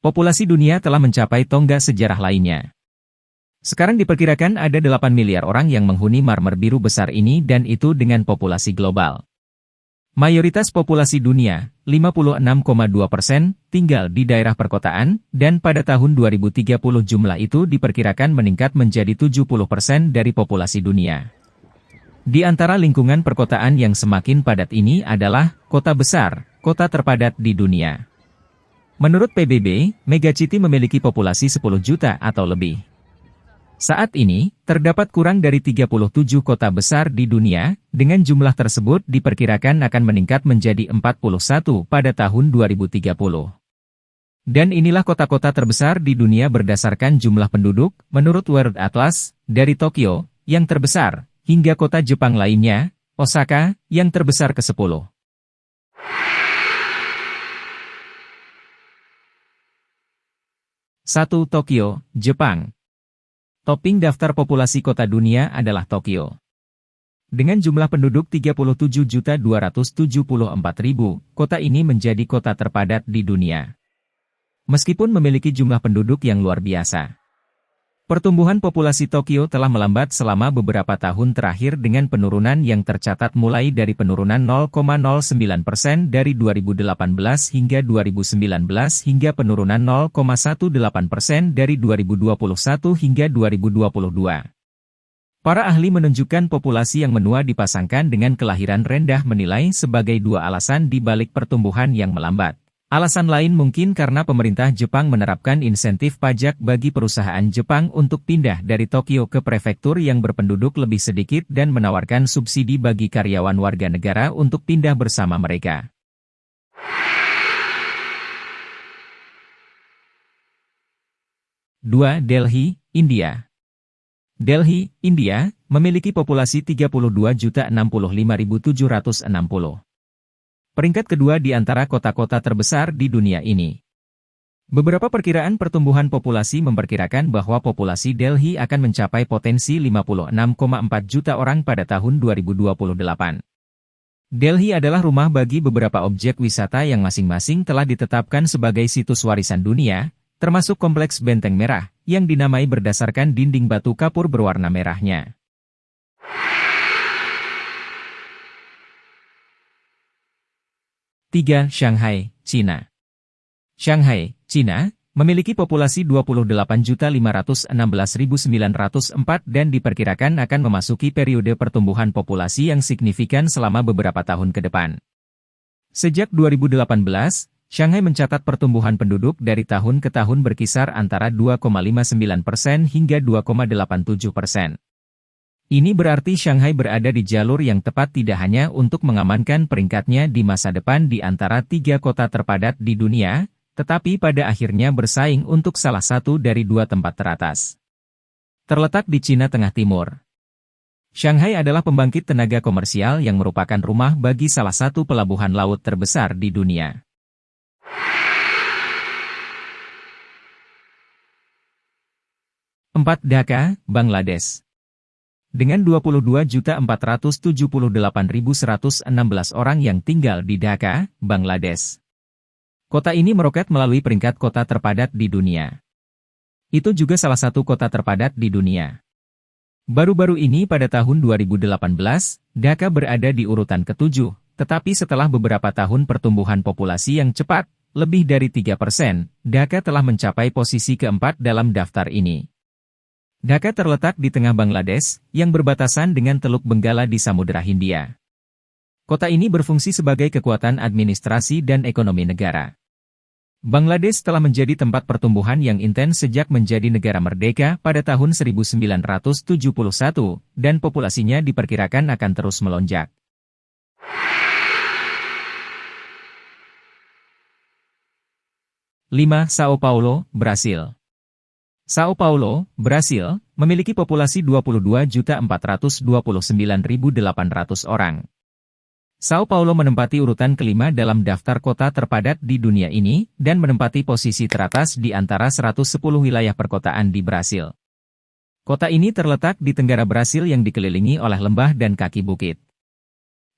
Populasi dunia telah mencapai tonggak sejarah lainnya. Sekarang diperkirakan ada 8 miliar orang yang menghuni marmer biru besar ini dan itu dengan populasi global. Mayoritas populasi dunia, 56,2%, tinggal di daerah perkotaan, dan pada tahun 2030 jumlah itu diperkirakan meningkat menjadi 70% dari populasi dunia. Di antara lingkungan perkotaan yang semakin padat ini adalah kota besar, kota terpadat di dunia. Menurut PBB, Megacity memiliki populasi 10 juta atau lebih. Saat ini, terdapat kurang dari 37 kota besar di dunia, dengan jumlah tersebut diperkirakan akan meningkat menjadi 41 pada tahun 2030. Dan inilah kota-kota terbesar di dunia berdasarkan jumlah penduduk, menurut World Atlas, dari Tokyo, yang terbesar, hingga kota Jepang lainnya, Osaka, yang terbesar ke-10. 1. Tokyo, Jepang. Topping daftar populasi kota dunia adalah Tokyo. Dengan jumlah penduduk 37.274.000, kota ini menjadi kota terpadat di dunia. Meskipun memiliki jumlah penduduk yang luar biasa. Pertumbuhan populasi Tokyo telah melambat selama beberapa tahun terakhir dengan penurunan yang tercatat mulai dari penurunan 0,09% dari 2018 hingga 2019 hingga penurunan 0,18% dari 2021 hingga 2022. Para ahli menunjukkan populasi yang menua dipasangkan dengan kelahiran rendah menilai sebagai dua alasan di balik pertumbuhan yang melambat. Alasan lain mungkin karena pemerintah Jepang menerapkan insentif pajak bagi perusahaan Jepang untuk pindah dari Tokyo ke prefektur yang berpenduduk lebih sedikit dan menawarkan subsidi bagi karyawan warga negara untuk pindah bersama mereka. Dua, Delhi, India. Delhi, India, memiliki populasi 32.065.760. Peringkat kedua di antara kota-kota terbesar di dunia ini. Beberapa perkiraan pertumbuhan populasi memperkirakan bahwa populasi Delhi akan mencapai potensi 56,4 juta orang pada tahun 2028. Delhi adalah rumah bagi beberapa objek wisata yang masing-masing telah ditetapkan sebagai situs warisan dunia, termasuk Kompleks Benteng Merah, yang dinamai berdasarkan dinding batu kapur berwarna merahnya. 3. Shanghai, China. Shanghai, China, memiliki populasi 28.516.904 dan diperkirakan akan memasuki periode pertumbuhan populasi yang signifikan selama beberapa tahun ke depan. Sejak 2018, Shanghai mencatat pertumbuhan penduduk dari tahun ke tahun berkisar antara 2,59% hingga 2,87%. Ini berarti Shanghai berada di jalur yang tepat tidak hanya untuk mengamankan peringkatnya di masa depan di antara 3 kota terpadat di dunia, tetapi pada akhirnya bersaing untuk salah satu dari 2 tempat teratas. Terletak di Cina Tengah Timur. Shanghai adalah pembangkit tenaga komersial yang merupakan rumah bagi salah satu pelabuhan laut terbesar di dunia. Empat, Dhaka, Bangladesh. Dengan 22.478.116 orang yang tinggal di Dhaka, Bangladesh. Kota ini meroket melalui peringkat kota terpadat di dunia. Itu juga salah satu kota terpadat di dunia. Baru-baru ini pada tahun 2018, Dhaka berada di urutan ke-7, tetapi setelah beberapa tahun pertumbuhan populasi yang cepat, lebih dari 3%, Dhaka telah mencapai posisi keempat dalam daftar ini. Dhaka terletak di tengah Bangladesh, yang berbatasan dengan Teluk Benggala di Samudra Hindia. Kota ini berfungsi sebagai kekuatan administrasi dan ekonomi negara. Bangladesh telah menjadi tempat pertumbuhan yang intens sejak menjadi negara merdeka pada tahun 1971, dan populasinya diperkirakan akan terus melonjak. Lima, Sao Paulo, Brasil. Sao Paulo, Brasil, memiliki populasi 22.429.800 orang. Sao Paulo menempati urutan kelima dalam daftar kota terpadat di dunia ini, dan menempati posisi teratas di antara 110 wilayah perkotaan di Brasil. Kota ini terletak di tenggara Brasil yang dikelilingi oleh lembah dan kaki bukit.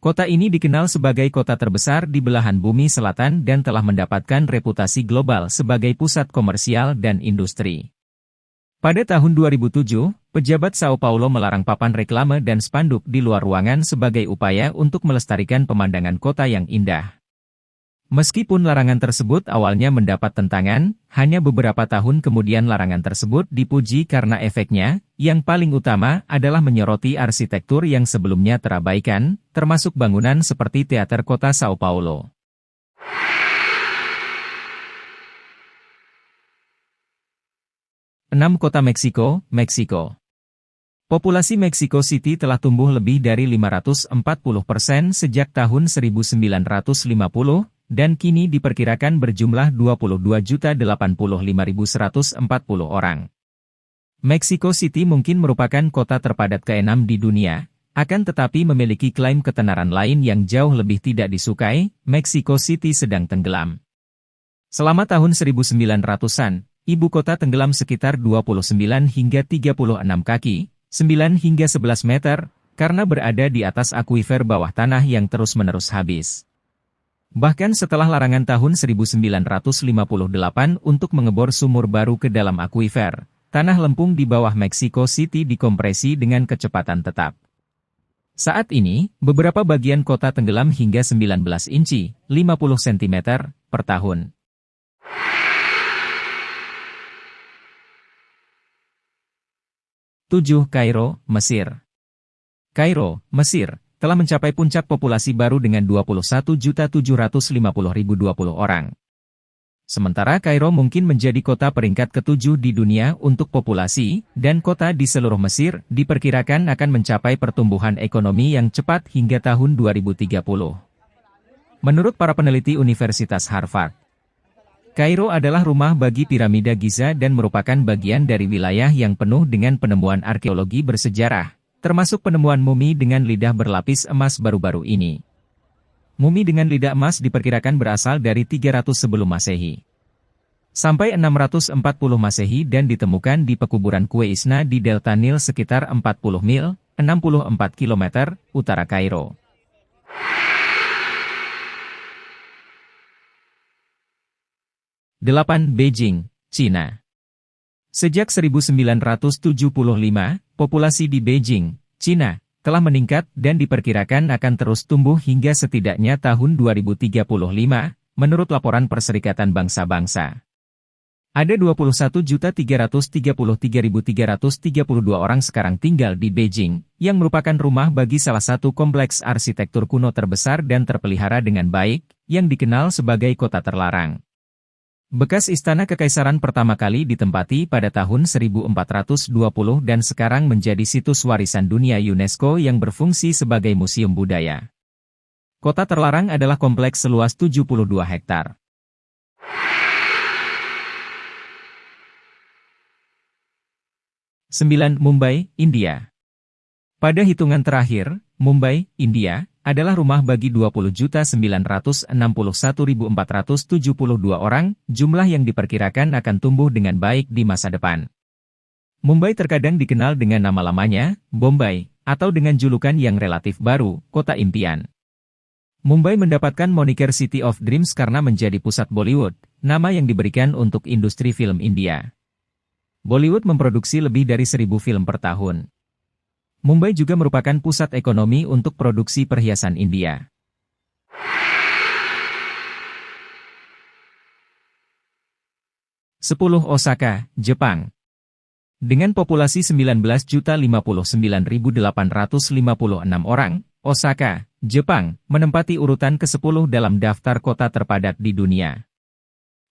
Kota ini dikenal sebagai kota terbesar di belahan bumi selatan dan telah mendapatkan reputasi global sebagai pusat komersial dan industri. Pada tahun 2007, pejabat Sao Paulo melarang papan reklame dan spanduk di luar ruangan sebagai upaya untuk melestarikan pemandangan kota yang indah. Meskipun larangan tersebut awalnya mendapat tentangan, hanya beberapa tahun kemudian larangan tersebut dipuji karena efeknya, yang paling utama adalah menyoroti arsitektur yang sebelumnya terabaikan, termasuk bangunan seperti teater kota Sao Paulo. 6 Kota Meksiko, Meksiko. Populasi Mexico City telah tumbuh lebih dari 540% sejak tahun 1950, dan kini diperkirakan berjumlah 22.085.140 orang. Mexico City mungkin merupakan kota terpadat ke-6 di dunia, akan tetapi memiliki klaim ketenaran lain yang jauh lebih tidak disukai. Mexico City sedang tenggelam. Selama tahun 1900-an, ibu kota tenggelam sekitar 29 hingga 36 kaki, 9 hingga 11 meter, karena berada di atas akuifer bawah tanah yang terus-menerus habis. Bahkan setelah larangan tahun 1958 untuk mengebor sumur baru ke dalam akuifer, tanah lempung di bawah Mexico City dikompresi dengan kecepatan tetap. Saat ini, beberapa bagian kota tenggelam hingga 19 inci, 50 cm, per tahun. Tujuh, Kairo, Mesir. Kairo, Mesir, telah mencapai puncak populasi baru dengan 21.750.020 orang. Sementara Kairo mungkin menjadi kota peringkat ke-7 di dunia untuk populasi, dan kota di seluruh Mesir diperkirakan akan mencapai pertumbuhan ekonomi yang cepat hingga tahun 2030. Menurut para peneliti Universitas Harvard, Kairo adalah rumah bagi piramida Giza dan merupakan bagian dari wilayah yang penuh dengan penemuan arkeologi bersejarah, termasuk penemuan mumi dengan lidah berlapis emas baru-baru ini. Mumi dengan lidah emas diperkirakan berasal dari 300 sebelum Masehi sampai 640 Masehi dan ditemukan di pekuburan Kue Isna di Delta Nil sekitar 40 mil, 64 km, utara Kairo. Delapan, Beijing, Cina. Sejak 1975, populasi di Beijing, Cina, telah meningkat dan diperkirakan akan terus tumbuh hingga setidaknya tahun 2035, menurut laporan Perserikatan Bangsa-Bangsa. Ada 21.333.332 orang sekarang tinggal di Beijing, yang merupakan rumah bagi salah satu kompleks arsitektur kuno terbesar dan terpelihara dengan baik, yang dikenal sebagai kota terlarang. Bekas istana kekaisaran pertama kali ditempati pada tahun 1420 dan sekarang menjadi situs warisan dunia UNESCO yang berfungsi sebagai museum budaya. Kota terlarang adalah kompleks seluas 72 hektar. 9. Mumbai, India. Pada hitungan terakhir, Mumbai, India, adalah rumah bagi 20.961.472 orang, jumlah yang diperkirakan akan tumbuh dengan baik di masa depan. Mumbai terkadang dikenal dengan nama lamanya, Bombay, atau dengan julukan yang relatif baru, Kota Impian. Mumbai mendapatkan moniker City of Dreams karena menjadi pusat Bollywood, nama yang diberikan untuk industri film India. Bollywood memproduksi lebih dari 1.000 film per tahun. Mumbai juga merupakan pusat ekonomi untuk produksi perhiasan India. 10. Osaka, Jepang. Dengan populasi 19.059.856 orang, Osaka, Jepang, menempati urutan ke-10 dalam daftar kota terpadat di dunia.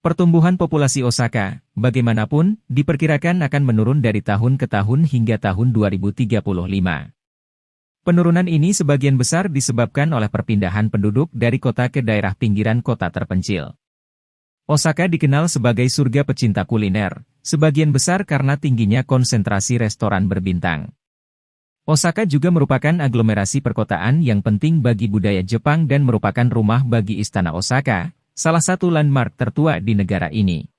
Pertumbuhan populasi Osaka, bagaimanapun, diperkirakan akan menurun dari tahun ke tahun hingga tahun 2035. Penurunan ini sebagian besar disebabkan oleh perpindahan penduduk dari kota ke daerah pinggiran kota terpencil. Osaka dikenal sebagai surga pecinta kuliner, sebagian besar karena tingginya konsentrasi restoran berbintang. Osaka juga merupakan aglomerasi perkotaan yang penting bagi budaya Jepang dan merupakan rumah bagi Istana Osaka, salah satu landmark tertua di negara ini.